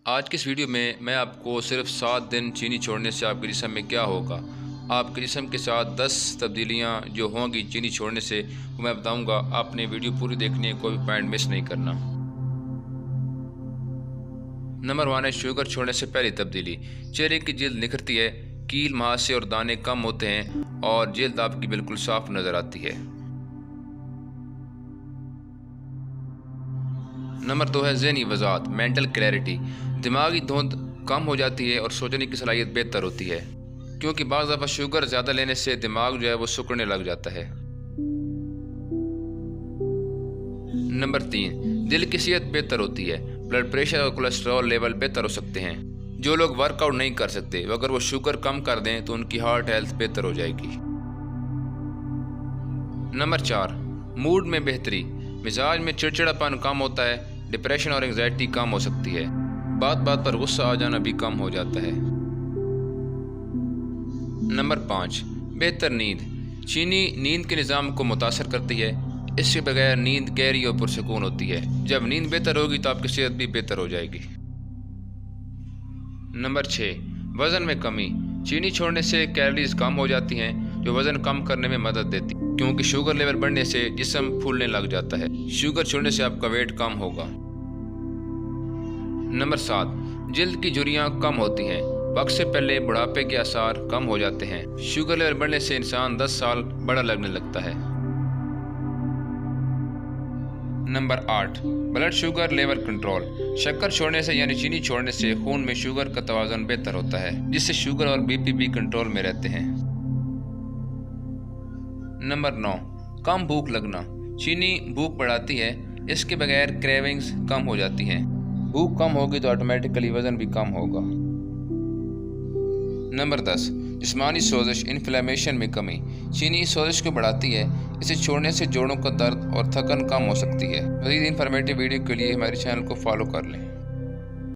آج کی اس ویڈیو میں میں آپ کو صرف 7 دن چینی چھوڑنے سے آپ کے جسم میں کیا ہوگا، آپ کے جسم کے ساتھ 10 تبدیلیاں جو ہوں گی چینی چھوڑنے سے وہ میں بتاؤں گا۔ آپ نے ویڈیو پوری دیکھنی ہے، کوئی بھی پوائنٹ مس نہیں کرنا۔ نمبر 1 ہے شوگر چھوڑنے سے پہلی تبدیلی۔ چہرے کی جلد نکھرتی ہے، کیل، مہاسے اور دانے کم ہوتے ہیں اور جلد آپ کی بالکل صاف نظر آتی ہے۔ نمبر 2 ہے ذہنی وضاحت، مینٹل کلیئرٹی۔ دماغی دھند کم ہو جاتی ہے اور سوچنے کی صلاحیت بہتر ہوتی ہے، کیونکہ بعض دفعہ شوگر زیادہ لینے سے دماغ جو ہے وہ سکڑنے لگ جاتا ہے۔ نمبر 3 دل کی صحت بہتر ہوتی ہے، بلڈ پریشر اور کولیسٹرول لیول بہتر ہو سکتے ہیں۔ جو لوگ ورک آؤٹ نہیں کر سکتے اگر وہ شوگر کم کر دیں تو ان کی ہارٹ ہیلتھ بہتر ہو جائے گی۔ نمبر 4 موڈ میں بہتری، مزاج میں چڑچڑاپن کم ہوتا ہے، ڈپریشن اور انگزائٹی کم ہو سکتی ہے، بات بات پر غصہ آ جانا بھی کم ہو جاتا ہے۔ نمبر 5 بہتر نیند۔ چینی نیند کے نظام کو متاثر کرتی ہے، اس کے بغیر نیند گہری اور پرسکون ہوتی ہے۔ جب نیند بہتر ہوگی تو آپ کی صحت بھی بہتر ہو جائے گی۔ نمبر 6 وزن میں کمی۔ چینی چھوڑنے سے کیلوریز کم ہو جاتی ہیں جو وزن کم کرنے میں مدد دیتی ہے، کیونکہ شوگر لیول بڑھنے سے جسم پھولنے لگ جاتا ہے۔ شوگر چھوڑنے سے آپ کا ویٹ کم ہوگا۔ نمبر 7 جلد کی جھریاں کم ہوتی ہیں، وقت سے پہلے بڑھاپے کے آثار کم ہو جاتے ہیں۔ شوگر لیول بڑھنے سے انسان 10 سال بڑا لگنے لگتا ہے۔ Number 8 blood sugar level control. شکر چھوڑنے سے یعنی چینی چھوڑنے سے خون میں شوگر کا توازن بہتر ہوتا ہے، جس سے شوگر اور بی پی بھی کنٹرول میں رہتے ہیں۔ نمبر 9 کم بھوک لگنا۔ چینی بھوک بڑھاتی ہے، اس کے بغیر کریونگز کم ہو جاتی ہیں۔ بھوک کم ہوگی تو آٹومیٹکلی وزن بھی کم ہوگا۔ نمبر 10 جسمانی سوزش، انفلیمیشن میں کمی۔ چینی سوزش کو بڑھاتی ہے، اسے چھوڑنے سے جوڑوں کا درد اور تھکن کم ہو سکتی ہے۔ مزید انفارمیٹیو ویڈیو کے لیے ہمارے چینل کو فالو کر لیں۔